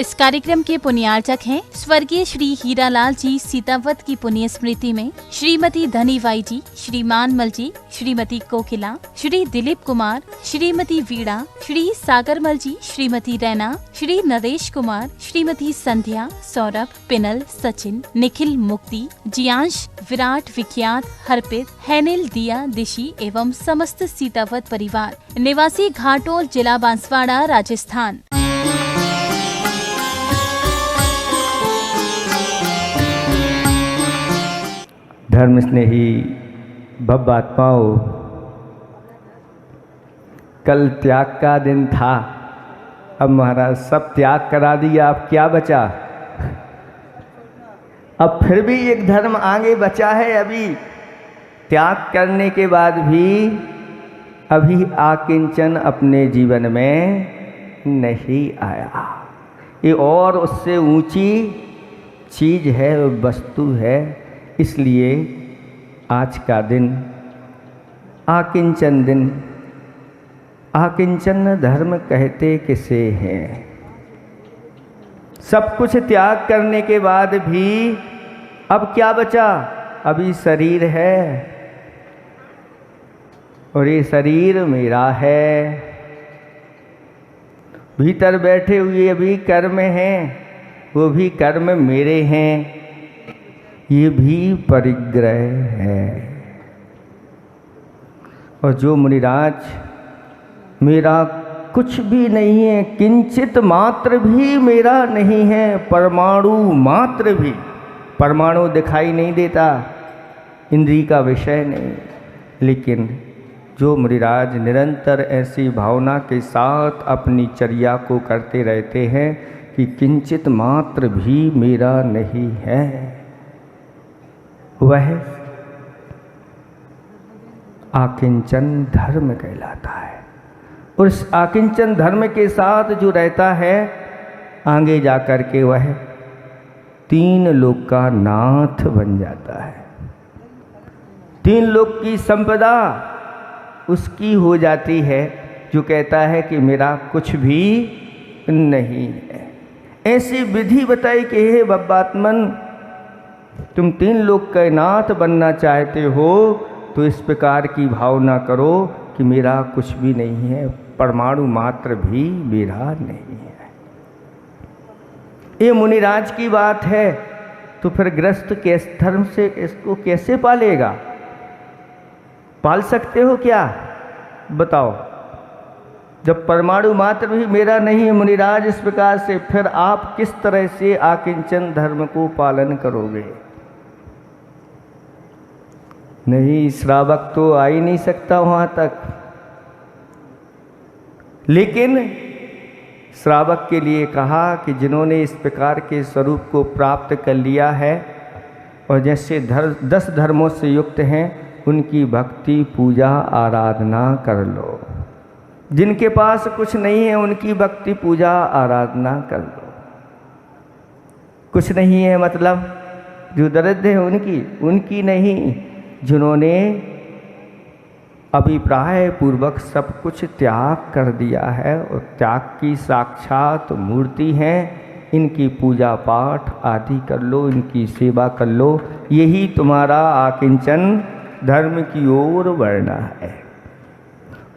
इस कार्यक्रम के पुण्यार्चक हैं स्वर्गीय श्री हीरालाल जी सीतावत की पुण्य स्मृति में श्रीमती धनीबाई जी, श्रीमान मल जी, श्रीमती कोकिला, श्री दिलीप कुमार, श्रीमती वीणा, श्री सागरमल जी, श्रीमती रैना, श्री नरेश कुमार, श्रीमती संध्या, सौरभ, पिनल, सचिन, निखिल, मुक्ति, जियांश, विराट, विख्यात, हरपित, हैनिल, दिया, दिशी एवं समस्त सीतावत परिवार निवासी घाटोल, जिला बांसवाड़ा, राजस्थान। धर्म स्नेही भव्य आत्माओं, कल त्याग का दिन था। अब महाराज सब त्याग करा दिया, अब क्या बचा? अब फिर भी एक धर्म आगे बचा है। अभी त्याग करने के बाद भी अभी आकिंचन अपने जीवन में नहीं आया। ये और उससे ऊंची चीज है, वस्तु है। इसलिए आज का दिन आकिंचन दिन। आकिंचन धर्म कहते किसे हैं? सब कुछ त्याग करने के बाद भी अब क्या बचा? अभी शरीर है और ये शरीर मेरा है। भीतर बैठे हुए अभी कर्म हैं, वो भी कर्म मेरे हैं। ये भी परिग्रह है। और जो मुनिराज मेरा कुछ भी नहीं है, किंचित मात्र भी मेरा नहीं है, परमाणु मात्र भी, परमाणु दिखाई नहीं देता, इंद्रिय का विषय नहीं, लेकिन जो मुनिराज निरंतर ऐसी भावना के साथ अपनी चर्या को करते रहते हैं कि किंचित मात्र भी मेरा नहीं है, वह आकिंचन धर्म कहलाता है। और इस आकिंचन धर्म के साथ जो रहता है, आगे जाकर के वह 3 लोक का नाथ बन जाता है। 3 लोक की संपदा उसकी हो जाती है, जो कहता है कि मेरा कुछ भी नहीं है। ऐसी विधि बताई कि हे बब्बात्मन, तुम 3 लोक के नाथ बनना चाहते हो तो इस प्रकार की भावना करो कि मेरा कुछ भी नहीं है, परमाणु मात्र भी मेरा नहीं है। ये मुनिराज की बात है। तो फिर गृहस्थ के धर्म से इसको कैसे पालेगा? पाल सकते हो क्या? बताओ। जब परमाणु मात्र भी मेरा नहीं है मुनिराज इस प्रकार से, फिर आप किस तरह से आकिंचन धर्म को पालन करोगे? नहीं, श्रावक तो आ ही नहीं सकता वहाँ तक। लेकिन श्रावक के लिए कहा कि जिन्होंने इस प्रकार के स्वरूप को प्राप्त कर लिया है और जैसे 10 धर्मों से युक्त हैं, उनकी भक्ति पूजा आराधना कर लो। जिनके पास कुछ नहीं है, उनकी भक्ति पूजा आराधना कर लो। कुछ नहीं है मतलब जो दरिद्र है उनकी नहीं, जिन्होंने अभिप्राय पूर्वक सब कुछ त्याग कर दिया है और त्याग की साक्षात मूर्ति हैं, इनकी पूजा पाठ आदि कर लो, इनकी सेवा कर लो। यही तुम्हारा आकिंचन धर्म की ओर बढ़ना है।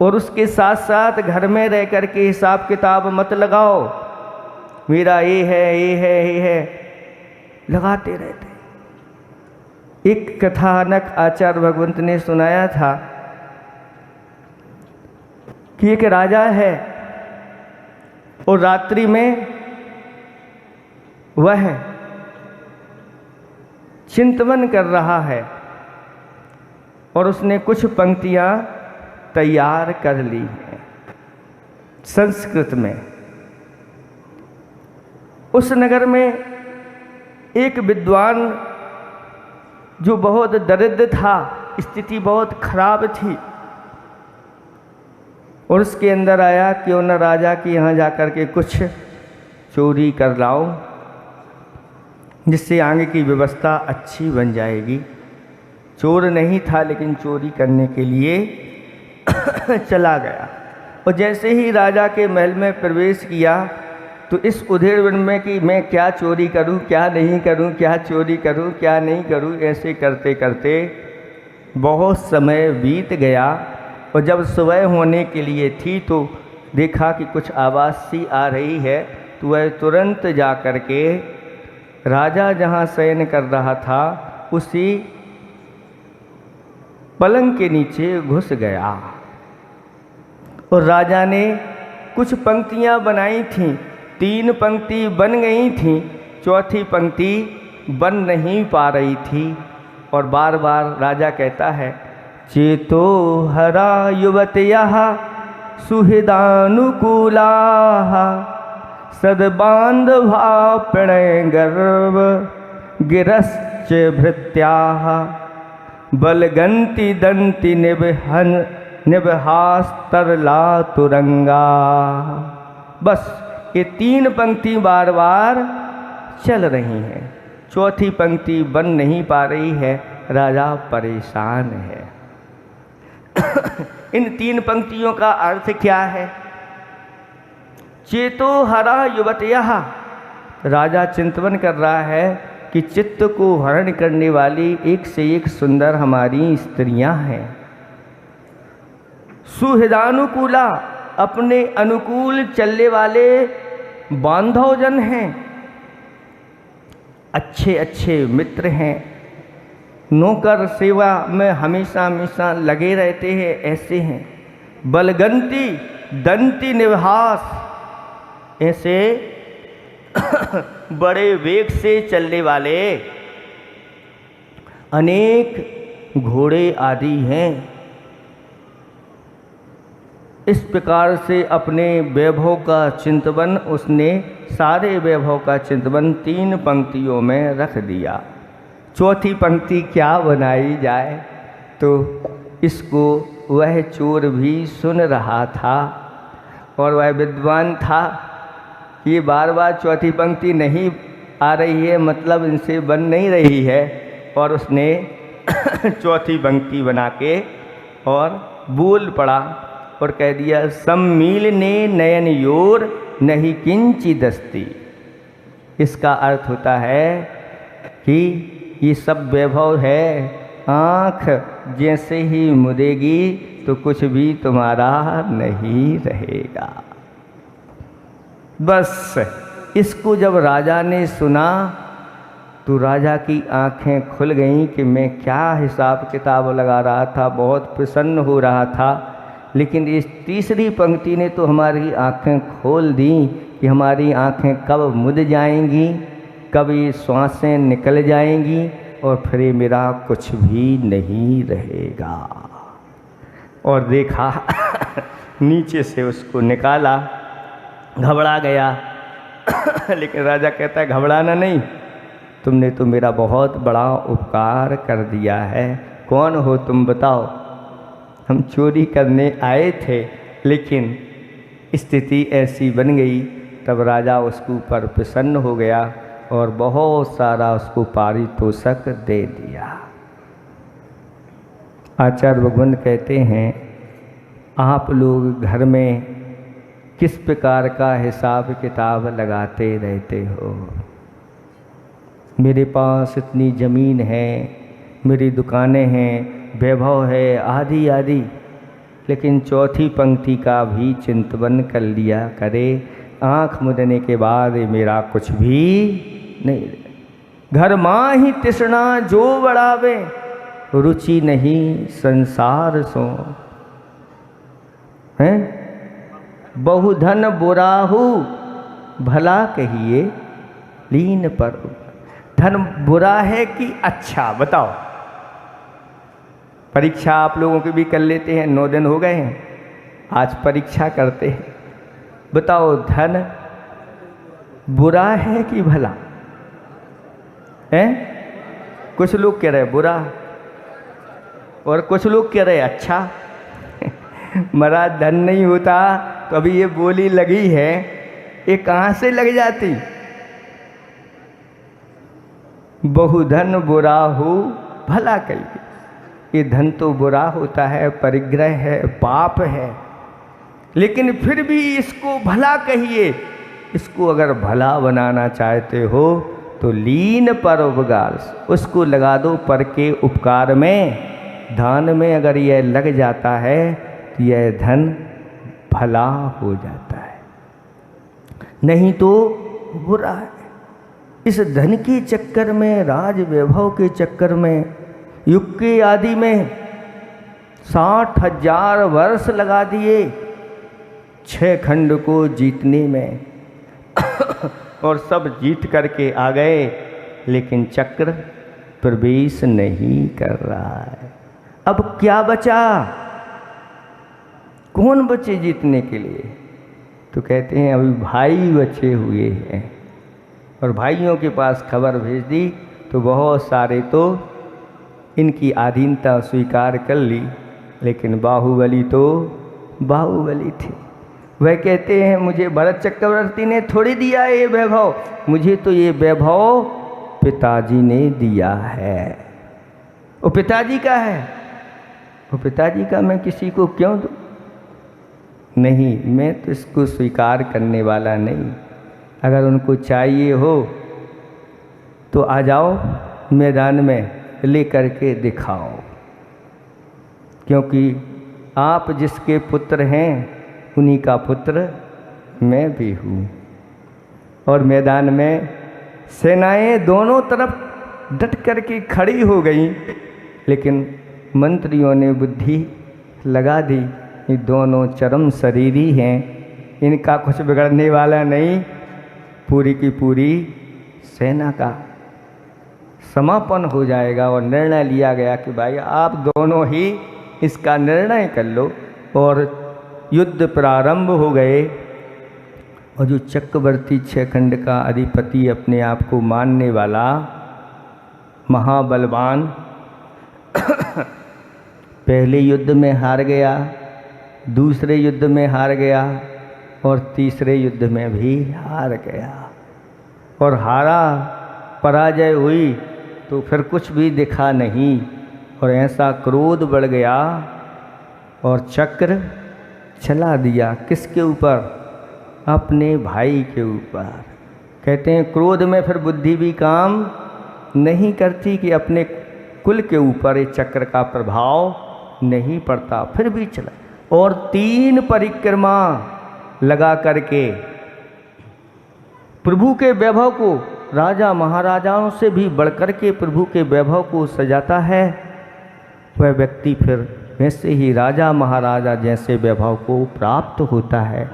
और उसके साथ साथ घर में रह कर के हिसाब किताब मत लगाओ, मेरा ये है, लगाते रहते। एक कथानक आचार्य भगवंत ने सुनाया था कि एक राजा है और रात्रि में वह चिंतन कर रहा है और उसने कुछ पंक्तियां तैयार कर ली हैं संस्कृत में। उस नगर में एक विद्वान जो बहुत दरिद्र था, स्थिति बहुत खराब थी, और उसके अंदर आया क्यों न राजा के यहाँ जाकर के कुछ चोरी कर लाओ, जिससे आगे की व्यवस्था अच्छी बन जाएगी। चोर नहीं था लेकिन चोरी करने के लिए चला गया। और जैसे ही राजा के महल में प्रवेश किया तो इस उधेड़बुन में कि मैं क्या चोरी करूं, क्या नहीं करूं, क्या चोरी करूं, क्या नहीं करूं, ऐसे करते करते बहुत समय बीत गया। और जब सुबह होने के लिए थी तो देखा कि कुछ आवाज़ सी आ रही है, तो वह तुरंत जा कर के राजा जहाँ शयन कर रहा था उसी पलंग के नीचे घुस गया। और राजा ने कुछ पंक्तियाँ बनाई थीं, 3 पंक्ति बन गई थीं, चौथी पंक्ति बन नहीं पा रही थी। और बार बार राजा कहता है, चेतो हरा युवतयः सुहृदानुकूला सद्बान्धवा प्रणय गर्व गिरश्च भृत्याः बलगन्ति दन्ति निबहास्तरला तुरंगा। बस ये 3 पंक्ति बार बार चल रही हैं, चौथी पंक्ति बन नहीं पा रही है। राजा परेशान है। इन 3 पंक्तियों का अर्थ क्या है? चेतो हरा युवतयः, राजा चिंतन कर रहा है कि चित्त को हरण करने वाली एक से एक सुंदर हमारी स्त्रियां हैं। सुहृदानुकूला, अपने अनुकूल चलने वाले बांधवजन हैं, अच्छे अच्छे मित्र हैं, नौकर सेवा में हमेशा हमेशा लगे रहते हैं, ऐसे हैं। बलगंती दंती निवहास, ऐसे बड़े वेग से चलने वाले अनेक घोड़े आदि हैं। इस प्रकार से अपने वैभव का चिंतन उसने सारे वैभव का चिंतन 3 पंक्तियों में रख दिया। चौथी पंक्ति क्या बनाई जाए? तो इसको वह चोर भी सुन रहा था और वह विद्वान था। ये बार बार चौथी पंक्ति नहीं आ रही है, मतलब इनसे बन नहीं रही है, और उसने चौथी पंक्ति बना के और बोल पड़ा और कह दिया, सम्मीलने नयन योर नहीं किंची दस्ती। इसका अर्थ होता है कि ये सब वैभव है, आँख जैसे ही मुदेगी तो कुछ भी तुम्हारा नहीं रहेगा। बस इसको जब राजा ने सुना तो राजा की आंखें खुल गईं कि मैं क्या हिसाब किताब लगा रहा था, बहुत प्रसन्न हो रहा था, लेकिन इस तीसरी पंक्ति ने तो हमारी आंखें खोल दी कि हमारी आंखें कब मुद जाएंगी, कब ये श्वासें निकल जाएंगी और फिर मेरा कुछ भी नहीं रहेगा। और देखा नीचे से उसको निकाला, घबरा गया। लेकिन राजा कहता है, घबराना नहीं, तुमने तो मेरा बहुत बड़ा उपकार कर दिया है। कौन हो तुम बताओ? हम चोरी करने आए थे, लेकिन स्थिति ऐसी बन गई। तब राजा उसके ऊपर प्रसन्न हो गया और बहुत सारा उसको पारितोषक दे दिया। आचार्य भगवान कहते हैं, आप लोग घर में किस प्रकार का हिसाब किताब लगाते रहते हो? मेरे पास इतनी ज़मीन है, मेरी दुकानें हैं, वैभव है, आदि आदि, लेकिन चौथी पंक्ति का भी चिंतन कर लिया करे। आँख मुदने के बाद मेरा कुछ भी नहीं। घर माँ ही तृष्णा जो बढ़ावे, रुचि नहीं संसार सो। हैं? बहुधन बुराहु भला कहिए लीन पर। धन बुरा है कि अच्छा? बताओ। परीक्षा आप लोगों की भी कर लेते हैं, 9 दिन हो गए हैं, आज परीक्षा करते हैं। बताओ, धन बुरा है कि भला है? कुछ लोग कह रहे बुरा और कुछ लोग कह रहे अच्छा। महाराज, धन नहीं होता तो अभी ये बोली लगी है, ये कहाँ से लग जाती? बहुधन बुरा हो भला कहिए। ये धन तो बुरा होता है, परिग्रह है, पाप है, लेकिन फिर भी इसको भला कहिए। इसको अगर भला बनाना चाहते हो तो लीन परोपकार, उसको लगा दो पर के उपकार में। धन में अगर यह लग जाता है तो यह धन भला हो जाता है, नहीं तो बुरा है। इस धन के चक्कर में, राज वैभव के चक्कर में, युग के आदि में 60,000 वर्ष लगा दिए 6 खंड को जीतने में और सब जीत करके आ गए, लेकिन चक्र प्रवेश नहीं कर रहा है। अब क्या बचा? कौन बचे जीतने के लिए? तो कहते हैं अभी भाई बचे हुए हैं, और भाइयों के पास खबर भेज दी तो बहुत सारे तो इनकी अधीनता स्वीकार कर ली, लेकिन बाहुबली तो बाहुबली थे। वह कहते हैं मुझे भरत चक्रवर्ती ने थोड़ी दिया है ये वैभव, मुझे तो ये वैभव पिताजी ने दिया है। वो पिताजी का है, वो पिताजी का मैं किसी को क्यों दूँ? नहीं, मैं तो इसको स्वीकार करने वाला नहीं। अगर उनको चाहिए हो तो आ जाओ मैदान में, ले करके दिखाओ, क्योंकि आप जिसके पुत्र हैं उन्हीं का पुत्र मैं भी हूँ। और मैदान में सेनाएं दोनों तरफ डट करके खड़ी हो गई, लेकिन मंत्रियों ने बुद्धि लगा दी, ये दोनों चरम शरीरी हैं, इनका कुछ बिगड़ने वाला नहीं। पूरी की पूरी सेना का समापन हो जाएगा और निर्णय लिया गया कि भाई आप दोनों ही इसका निर्णय कर लो। और युद्ध प्रारंभ हो गए, और जो चक्रवर्ती 6 खंड का अधिपति अपने आप को मानने वाला महाबलवान पहले युद्ध में हार गया, दूसरे युद्ध में हार गया, और तीसरे युद्ध में भी हार गया। और हारा, पराजय हुई तो फिर कुछ भी दिखा नहीं, और ऐसा क्रोध बढ़ गया और चक्र चला दिया। किसके ऊपर? अपने भाई के ऊपर। कहते हैं क्रोध में फिर बुद्धि भी काम नहीं करती कि अपने कुल के ऊपर ये चक्र का प्रभाव नहीं पड़ता, फिर भी चला। और 3 परिक्रमा लगा करके प्रभु के वैभव को, राजा महाराजाओं से भी बढ़कर के प्रभु के वैभव को सजाता है, वह व्यक्ति फिर वैसे ही राजा महाराजा जैसे वैभव को प्राप्त होता है।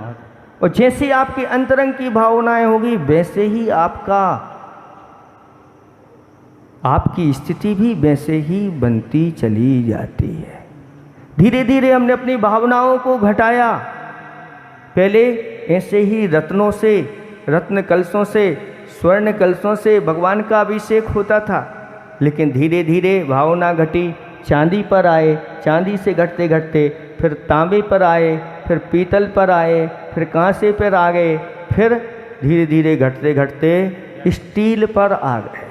और जैसे आपके अंतरंग की भावनाएं होगी वैसे ही आपकी स्थिति भी वैसे ही बनती चली जाती है। धीरे धीरे हमने अपनी भावनाओं को घटाया। पहले ऐसे ही रत्नों से, रत्न कलशों से, स्वर्ण कलशों से भगवान का अभिषेक होता था, लेकिन धीरे धीरे भावना घटी, चांदी पर आए, चांदी से घटते घटते फिर तांबे पर आए, फिर पीतल पर आए, फिर कांसे पर आ गए, फिर धीरे धीरे घटते घटते स्टील पर आ गए।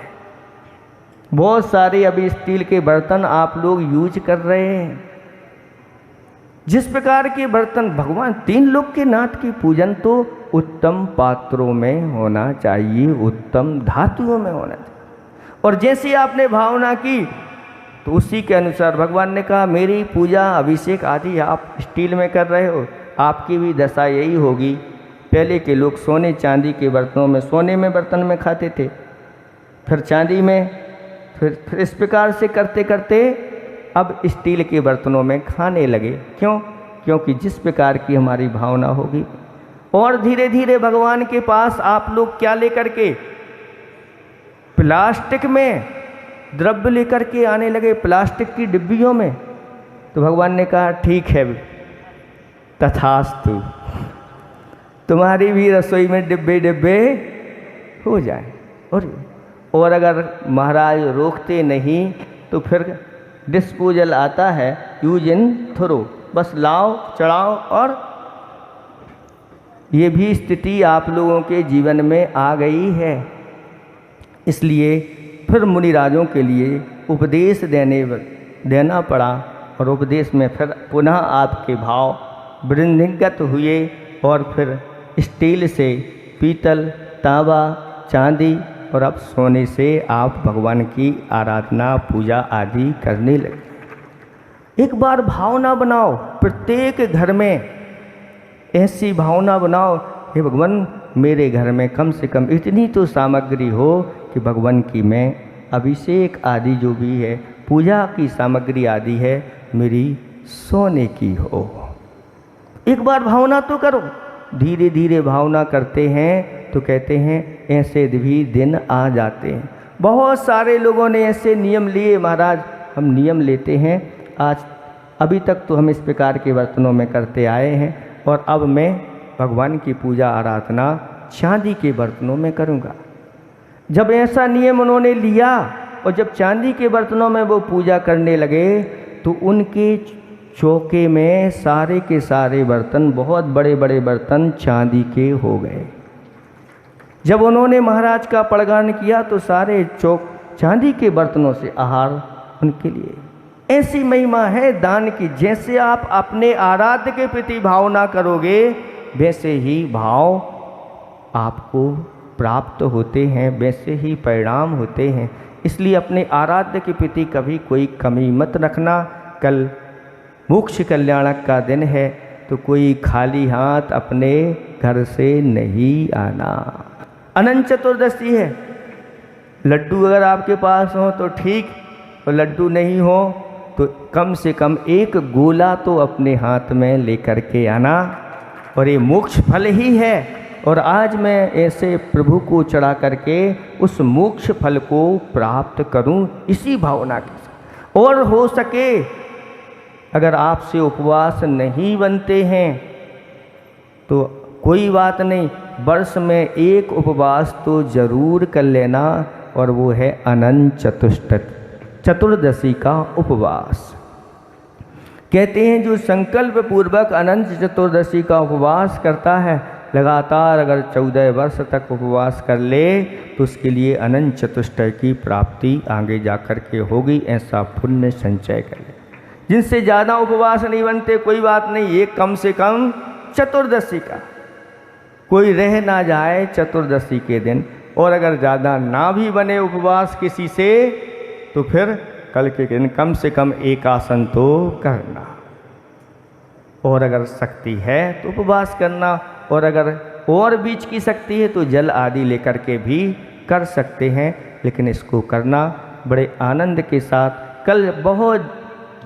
बहुत सारे अभी स्टील के बर्तन आप लोग यूज कर रहे हैं। जिस प्रकार के बर्तन भगवान 3 लोक के नाथ की पूजन तो उत्तम पात्रों में होना चाहिए, उत्तम धातुओं में होना चाहिए। और जैसे आपने भावना की तो उसी के अनुसार भगवान ने कहा मेरी पूजा अभिषेक आदि आप स्टील में कर रहे हो, आपकी भी दशा यही होगी। पहले के लोग सोने चांदी के बर्तनों में, सोने में बर्तन में खाते थे, फिर चांदी में, फिर इस प्रकार से करते करते अब स्टील के बर्तनों में खाने लगे। क्यों? क्योंकि जिस प्रकार की हमारी भावना होगी। और धीरे धीरे भगवान के पास आप लोग क्या लेकर के? प्लास्टिक में द्रव्य लेकर के आने लगे, प्लास्टिक की डिब्बियों में। तो भगवान ने कहा ठीक है तथास्तु, तुम्हारी भी रसोई में डिब्बे डिब्बे हो जाए। और अगर महाराज रोकते नहीं तो फिर डिस्पोजल आता है, यूज इन थ्रो, बस लाओ चढ़ाओ। और ये भी स्थिति आप लोगों के जीवन में आ गई है। इसलिए फिर मुनिराजों के लिए उपदेश देना पड़ा, और उपदेश में फिर पुनः आपके भाव वृद्धिगत हुए, और फिर स्टील से पीतल, तांबा, चांदी और अब सोने से आप भगवान की आराधना, पूजा आदि करने लगे। एक बार भावना बनाओ, प्रत्येक घर में ऐसी भावना बनाओ, हे भगवान मेरे घर में कम से कम इतनी तो सामग्री हो कि भगवान की मैं अभिषेक आदि जो भी है, पूजा की सामग्री आदि है, मेरी सोने की हो। एक बार भावना तो करो। धीरे धीरे भावना करते हैं तो कहते हैं ऐसे भी दिन आ जाते हैं। बहुत सारे लोगों ने ऐसे नियम लिए, महाराज हम नियम लेते हैं, आज अभी तक तो हम इस प्रकार के बर्तनों में करते आए हैं और अब मैं भगवान की पूजा आराधना चांदी के बर्तनों में करूँगा। जब ऐसा नियम उन्होंने लिया और जब चांदी के बर्तनों में वो पूजा करने लगे तो उनके चौके में सारे के सारे बर्तन, बहुत बड़े बड़े बर्तन चांदी के हो गए। जब उन्होंने महाराज का पड़गान किया तो सारे चौक चांदी के बर्तनों से आहार उनके लिए। ऐसी महिमा है दान की, जैसे आप अपने आराध्य के प्रति भावना करोगे वैसे ही भाव आपको प्राप्त होते हैं, वैसे ही परिणाम होते हैं। इसलिए अपने आराध्य के प्रति कभी कोई कमी मत रखना। कल मोक्ष कल्याणक का दिन है तो कोई खाली हाथ अपने घर से नहीं आना। अनंत चतुर्दशी है, लड्डू अगर आपके पास हो तो ठीक, और लड्डू नहीं हो तो कम से कम एक गोला तो अपने हाथ में लेकर के आना, और ये मोक्ष फल ही है। और आज मैं ऐसे प्रभु को चढ़ा करके उस मोक्ष फल को प्राप्त करूं, इसी भावना के साथ। और हो सके अगर आपसे उपवास नहीं बनते हैं तो कोई बात नहीं, वर्ष में एक उपवास तो जरूर कर लेना, और वो है अनंत चतुर्दशी का उपवास। कहते हैं जो संकल्प पूर्वक अनंत चतुर्दशी का उपवास करता है, लगातार अगर 14 वर्ष तक उपवास कर ले तो उसके लिए अनंत चतुष्टय की प्राप्ति आगे जा कर के होगी। ऐसा पुण्य संचय कर ले। जिनसे ज़्यादा उपवास नहीं बनते कोई बात नहीं, एक कम से कम चतुर्दशी का कोई रह ना जाए चतुर्दशी के दिन। और अगर ज़्यादा ना भी बने उपवास किसी से तो फिर कल के दिन कम से कम एक आसन तो करना, और अगर शक्ति है तो उपवास करना, और अगर और बीच की शक्ति है तो जल आदि लेकर के भी कर सकते हैं। लेकिन इसको करना बड़े आनंद के साथ। कल बहुत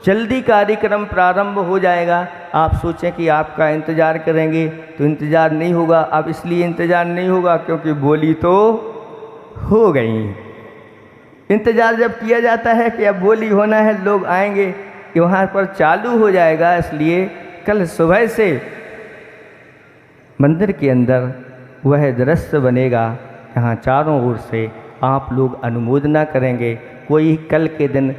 जल्दी कार्यक्रम प्रारंभ हो जाएगा। आप सोचें कि आपका इंतज़ार करेंगे तो इंतज़ार नहीं होगा। अब इसलिए इंतज़ार नहीं होगा क्योंकि बोली तो हो गई। इंतज़ार जब किया जाता है कि अब बोली होना है, लोग आएंगे, कि वहाँ पर चालू हो जाएगा। इसलिए कल सुबह से मंदिर के अंदर वह दृश्य बनेगा, यहाँ चारों ओर से आप लोग अनुमोदना करेंगे। कोई कल के दिन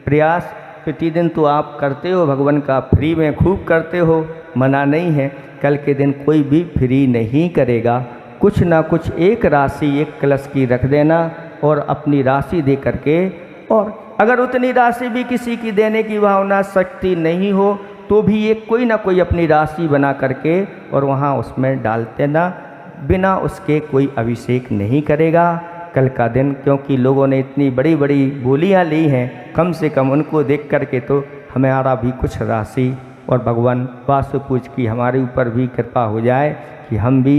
प्रयास प्रतिदिन तो आप करते हो, भगवान का फ्री में खूब करते हो, मना नहीं है। कल के दिन कोई भी फ्री नहीं करेगा। कुछ ना कुछ एक राशि एक कलश की रख देना और अपनी राशि दे करके, और अगर उतनी राशि भी किसी की देने की भावना शक्ति नहीं हो तो भी एक कोई ना कोई अपनी राशि बना करके और वहाँ उसमें डाल देना। बिना उसके कोई अभिषेक नहीं करेगा कल का दिन, क्योंकि लोगों ने इतनी बड़ी बड़ी बोलियां ली हैं। कम से कम उनको देख करके तो हमारा भी कुछ राशि, और भगवान वासु पूज की हमारे ऊपर भी कृपा हो जाए कि हम भी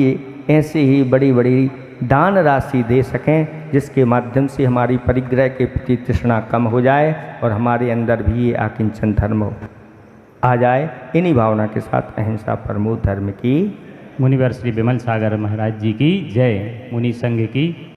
ऐसे ही बड़ी बड़ी दान राशि दे सकें, जिसके माध्यम से हमारी परिग्रह के प्रति तृष्णा कम हो जाए और हमारे अंदर भी ये आकिंचन धर्म आ जाए। इन्हीं भावना के साथ अहिंसा परमो धर्म की। मुनिवर श्री विमल सागर महाराज जी की जय। मुनि संघ की।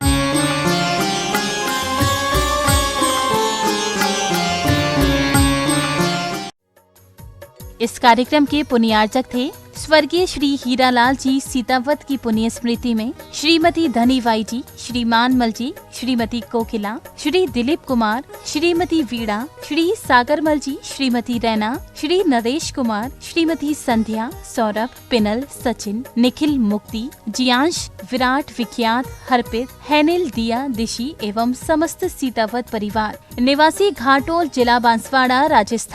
इस कार्यक्रम के पुण्यार्चक थे स्वर्गीय श्री हीरालाल जी सीतावत की पुण्य स्मृति में श्रीमती धनीबाई जी, श्री मानमल जी, श्रीमती कोकिला, श्री दिलीप कुमार, श्रीमती वीणा, श्री सागरमल जी, श्रीमती रैना, श्री नरेश कुमार, श्रीमती संध्या, सौरभ, पिनल, सचिन, निखिल, मुक्ति, जियांश, विराट, विख्यात, हरपित, हैनिल, दिया, दिशी एवं समस्त सीतावत परिवार निवासी घाटोल, जिला बांसवाड़ा, राजस्थान